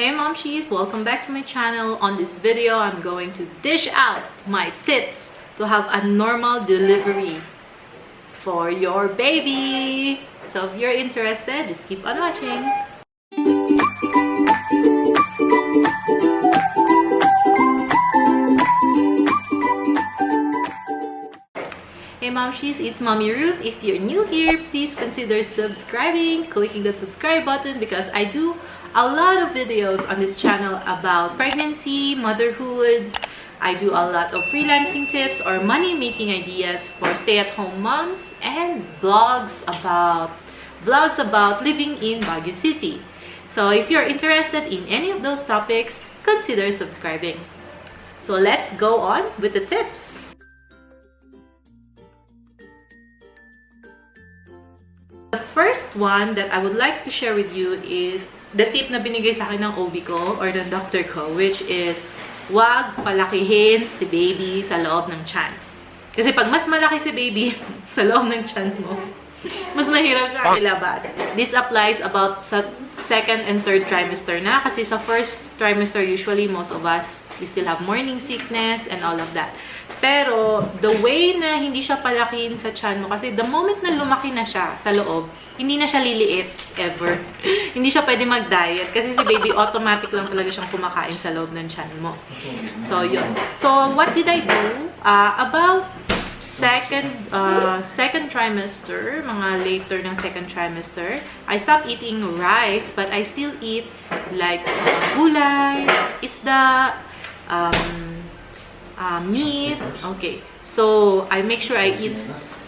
Hey Momshies, welcome back to my channel. On this video, I'm going to dish out my tips to have a normal delivery for your baby. So if you're interested, just keep on watching. Hey Momshies, it's Mommy Ruth. If you're new here, please consider subscribing, clicking that subscribe button because I do a lot of videos on this channel about pregnancy, motherhood. I do a lot of freelancing tips or money-making ideas for stay-at-home moms and vlogs about living in Baguio City. So if you're interested in any of those topics, consider subscribing. So let's go on with the tips. The first one that I would like to share with you is the tip na binigay sa akin ng OB ko or ng doctor ko, which is wag palakihin si baby sa loob ng tiyan. Kasi pag mas malaki si baby sa loob ng tiyan mo, mas mahirap siya ilabas. This applies about sa second and third trimester na, kasi sa first trimester usually most of us we still have morning sickness and all of that. Pero the way na hindi siya palakihin sa tiyan mo, kasi the moment na lumaki na siya sa loob, hindi na siya liliit ever. Hindi siya pwede mag-diet kasi si baby automatic lang talaga siyang kumakain sa loob ng tiyan mo. So yun. So what did I do? About second trimester, mga later ng second trimester, I stopped eating rice, but I still eat like gulay, isda, meat. Okay. So, I make sure I eat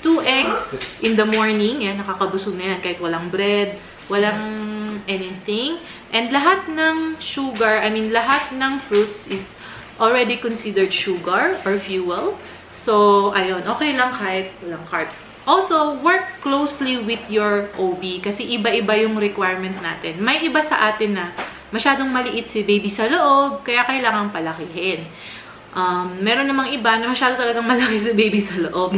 2 eggs in the morning. Yan, nakakabusog na yan kahit walang bread, walang anything. And lahat ng sugar, lahat ng fruits is already considered sugar or fuel. So, ayun, okay lang kahit walang carbs. Also, work closely with your OB kasi iba-iba yung requirement natin. May iba sa atin na masyadong maliit si baby sa loob, kaya kailangan palakihin. Meron namang iba na masyado talagang malaki si baby sa loob.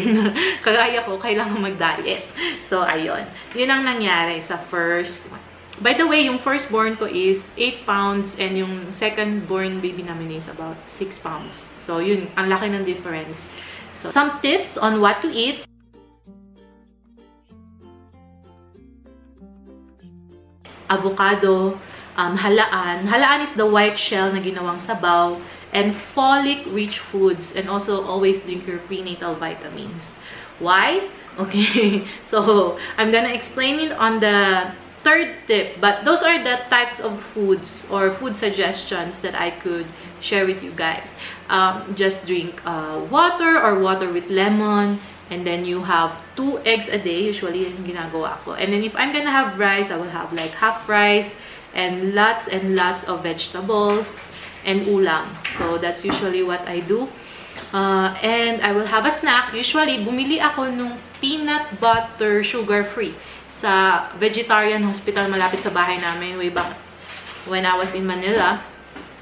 Kagaya ko, kailangan mag-diet. So, ayun. Yun ang nangyari sa first one. By the way, yung firstborn ko is 8 pounds and yung second-born baby namin is about 6 pounds. So, yun. Ang laki ng difference. So, some tips on what to eat. Avocado, halaan. Halaan is the white shell na ginawang sabaw. And folic-rich foods, and also always drink your prenatal vitamins. Why? Okay, so I'm gonna explain it on the third tip, but those are the types of foods or food suggestions that I could share with you guys. Just drink water or water with lemon, and then you have 2 eggs a day, usually yung ginagawa ko. And then if I'm gonna have rice, I will have like half rice and lots of vegetables and ulam. So, that's usually what I do. And I will have a snack. Usually, bumili ako nung peanut butter sugar-free sa vegetarian hospital malapit sa bahay namin way back when I was in Manila.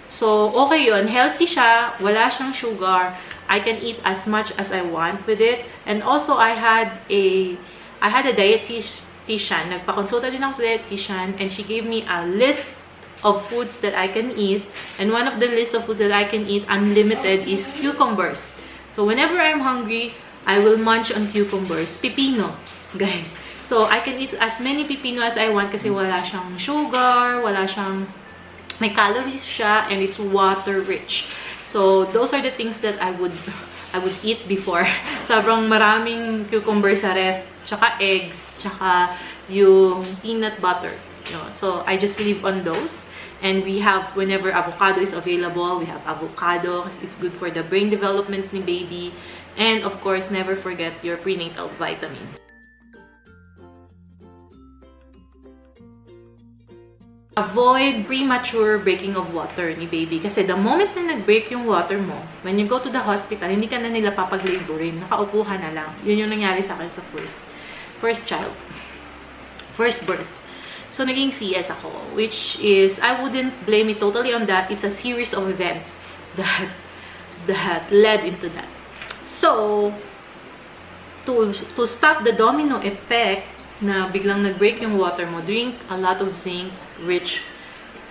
So, okay yun. Healthy siya. Wala siyang sugar. I can eat as much as I want with it. And also, I had a dietitian. Nagpakonsulta din ako sa dietitian, and she gave me a list of foods that I can eat, and one of the list of foods that I can eat unlimited is cucumbers. So whenever I'm hungry, I will munch on cucumbers. Pipino, guys. So I can eat as many pipino as I want kasi wala siyang sugar, may calories siya, and it's water rich. So those are the things that I would eat before. Sobrang maraming cucumber sa ref, tsaka eggs, tsaka yung peanut butter. So I just live on those. And we have, whenever avocado is available, we have avocado because it's good for the brain development ni baby. And of course, never forget your prenatal vitamins. Avoid premature breaking of water ni baby. Kasi the moment na nag-break yung water mo, when you go to the hospital, hindi ka na nila papag-laborin. Nakaupo ka na lang. Yun yung nangyari sa akin sa first child. First birth. So, naging CS ako, which is, I wouldn't blame it totally on that. It's a series of events that led into that. So, to stop the domino effect na biglang nag-break yung water mo, drink a lot of zinc-rich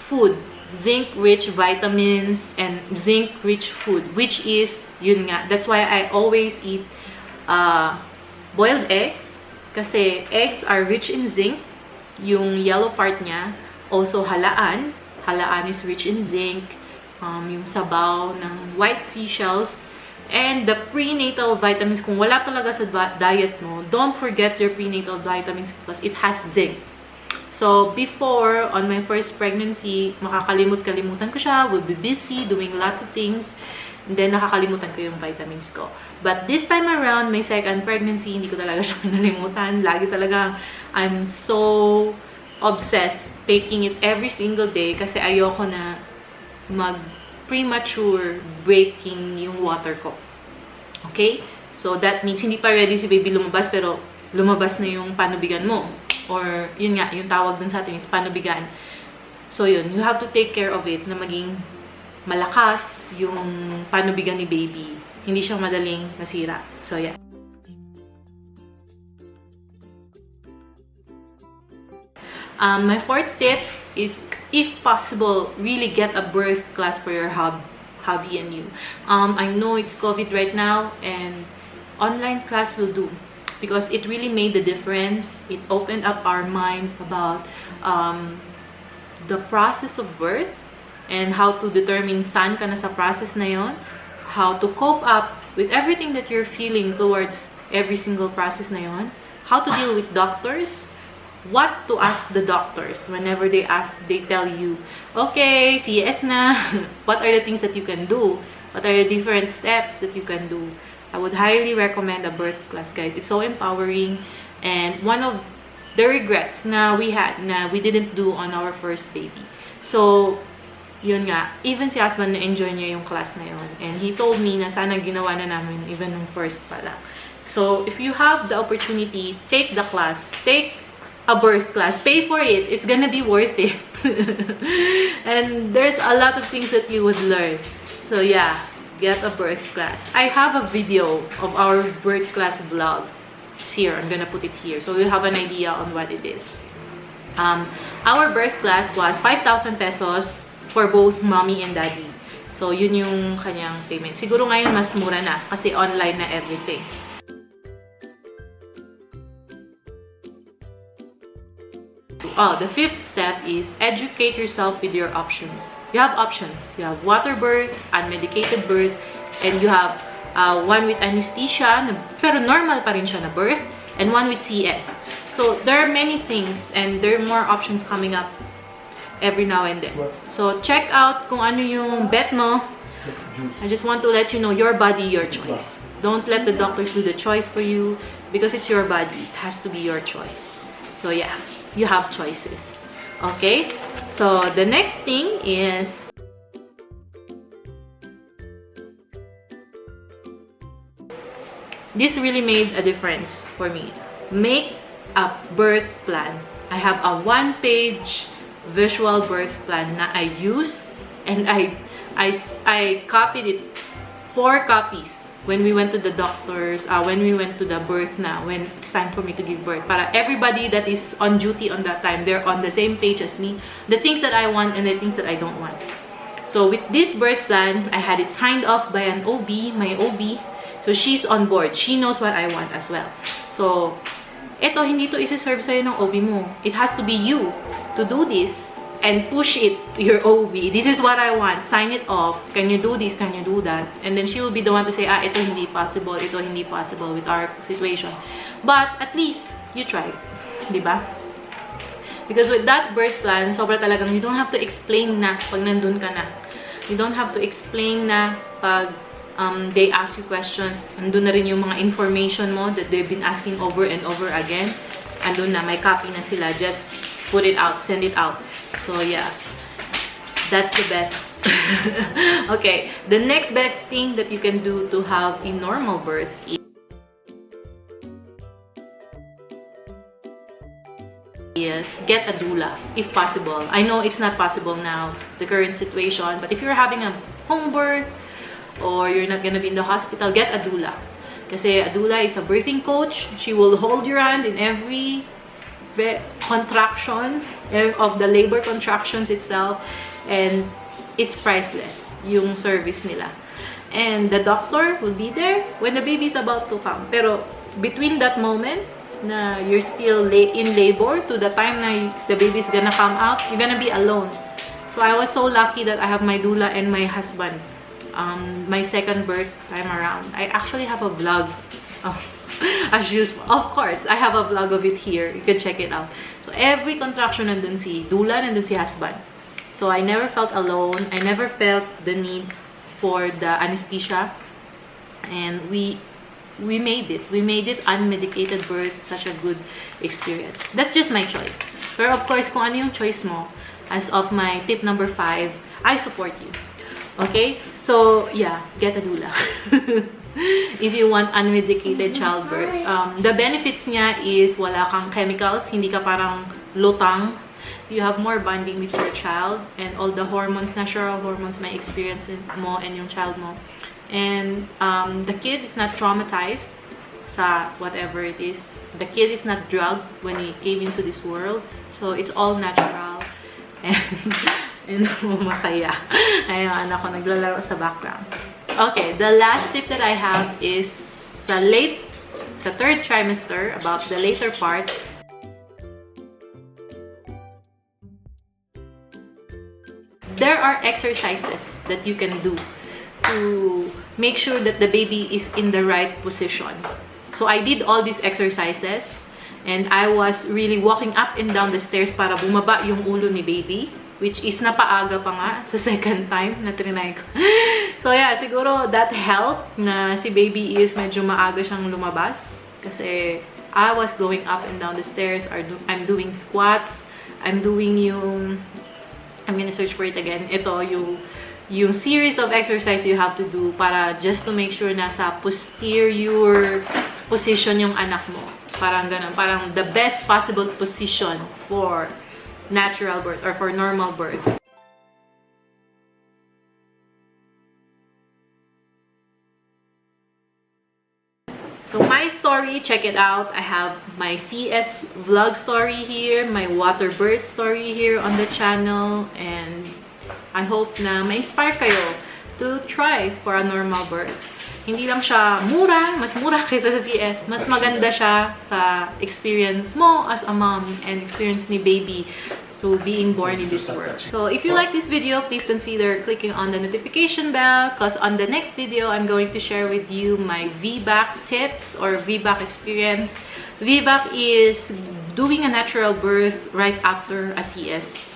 food. zinc-rich vitamins and zinc-rich food, which is, yun nga, that's why I always eat boiled eggs, kasi eggs are rich in zinc, yung yellow part niya, also halaan is rich in zinc, yung sabaw ng white seashells, and the prenatal vitamins, kung wala talaga sa diet mo, don't forget your prenatal vitamins because it has zinc. So, before, on my first pregnancy, makakalimut-kalimutan ko siya, would be busy, doing lots of things, and then nakakalimutan ko yung vitamins ko. But this time around, my second pregnancy, hindi ko talaga siya kinalimutan. Lagi talaga, I'm so obsessed taking it every single day kasi ayoko na mag-premature breaking yung water ko. Okay? So, that means hindi pa ready si baby lumabas, pero lumabas na yung panubigan mo. Or, yun nga, yung tawag dun sa atin is panubigan. So, yun, you have to take care of it na maging malakas yung panubigan ni baby. Hindi siya madaling masira. So, yeah. My fourth tip is, if possible, really get a birth class for your hubby and you. I know it's COVID right now, and online class will do. Because it really made the difference. It opened up our mind about the process of birth and how to determine saan ka na sa process na yon, how to cope up with everything that you're feeling towards every single process na yon, how to deal with doctors, what to ask the doctors whenever they tell you, okay, CS na, what are the things that you can do, what are the different steps that you can do. I would highly recommend a birth class, guys. It's so empowering, and one of the regrets na we had na we didn't do on our first baby. So, yun nga, even si husband na-enjoy niya yung class na yun, and he told me na sana ginawa na namin even nung first pa lang. So, if you have the opportunity, take the class, take a birth class, pay for it. It's gonna be worth it. And there's a lot of things that you would learn. So, yeah. Get a birth class. I have a video of our birth class vlog. It's here. I'm gonna put it here so you'll have an idea on what it is. Our birth class was 5,000 pesos for both mommy and daddy. So, yun yung kanyang payment. Siguro ngayon mas mura na kasi online na everything. The fifth step is educate yourself with your options. You have options. You have water birth, unmedicated birth, and you have one with anesthesia, pero normal pa rin siya na birth, and one with CS. So, there are many things, and there are more options coming up every now and then. So, check out kung ano yung bet mo. I just want to let you know, your body, your choice. Don't let the doctors do the choice for you, because it's your body. It has to be your choice. So, yeah, you have choices. Okay, so the next thing is this really made a difference for me. Make a birth plan. I have a one-page visual birth plan na I use, and I copied it, 4 copies when we went to the doctors, when we went to the birth na, when it's time for me to give birth. Para everybody that is on duty on that time, they're on the same page as me. The things that I want and the things that I don't want. So with this birth plan, I had it signed off by an OB, my OB. So she's on board. She knows what I want as well. So, eto, hindi to isi-serve sa'yo ng OB mo. It has to be you to do this and push it to your OB. This is what I want. Sign it off. Can you do this? Can you do that? And then she will be the one to say, ito hindi possible. Ito hindi possible with our situation. But at least, you tried. Diba? Because with that birth plan, sobra talagang you don't have to explain na pag nandun ka na. You don't have to explain na pag they ask you questions. Nandun na rin yung mga information mo that they've been asking over and over again. Andun na, may copy na sila. Just put it out, send it out. So yeah, that's the best. Okay, the next best thing that you can do to have a normal birth is get a doula, if possible. I know it's not possible now, the current situation, but if you're having a home birth or you're not gonna be in the hospital, get a doula. Kasi a doula is a birthing coach. She will hold your hand in every contraction of the labor contractions itself, And it's priceless, yung service nila. And the doctor will be there when the baby is about to come. Pero between that moment na you're still in labor to the time na the baby is gonna come out, you're gonna be alone. So I was so lucky that I have my doula and my husband. My second birth time around. I actually have a vlog. As usual. Of course, I have a vlog of it here. You can check it out. So every contraction nandun si doula, nandun si husband. So I never felt alone. I never felt the need for the anesthesia. And we made it. We made it unmedicated birth. Such a good experience. That's just my choice. Pero of course, kung ano yung choice mo, as of my tip number 5, I support you. Okay? So, yeah, get a doula. If you want unmedicated childbirth. The benefits niya is wala kang chemicals, hindi ka parang lutang. You have more bonding with your child and all the hormones, natural hormones may experience mo and yung child mo. And the kid is not traumatized sa whatever it is. The kid is not drugged when he came into this world. So, it's all natural. And masaya. Ayun, anak ko naglalaro sa background. Okay, the last tip that I have is sa third trimester, about the later part. There are exercises that you can do to make sure that the baby is in the right position. So I did all these exercises and I was really walking up and down the stairs para bumaba yung ulo ni baby. Which is napaaga pa nga sa second time na trinay ko. So yeah, siguro that helped na si baby is medyo maaga siyang lumabas. Kasi I was going up and down the stairs. I'm doing squats. I'm doing yung... I'm gonna search for it again. Ito, yung series of exercise you have to do para just to make sure na sa posterior position yung anak mo. Parang ganun. Parang the best possible position for natural birth or for normal birth. So my story, check it out. I have my CS vlog story here, my water birth story here on the channel, and I hope na ma-inspire kayo to try for a normal birth. Hindi lang siya mura, mas mura kaysa sa CS. Mas maganda siya sa experience mo as a mom and experience ni baby to being born in this world. So if you like this video, please consider clicking on the notification bell because on the next video, I'm going to share with you my VBAC tips or VBAC experience. VBAC is doing a natural birth right after a CS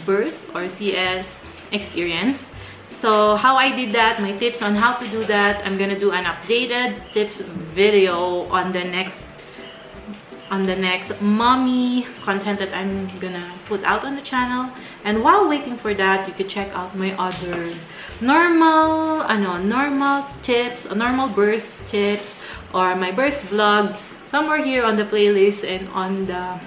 birth or CS experience. So how I did that, my tips on how to do that, I'm gonna do an updated tips video on the next mommy content that I'm gonna put out on the channel. And while waiting for that, you can check out my other normal tips, normal birth tips, or my birth vlog somewhere here on the playlist and on the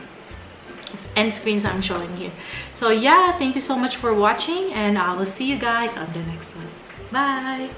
end screens I'm showing here. So yeah, thank you so much for watching and I will see you guys on the next one. Bye!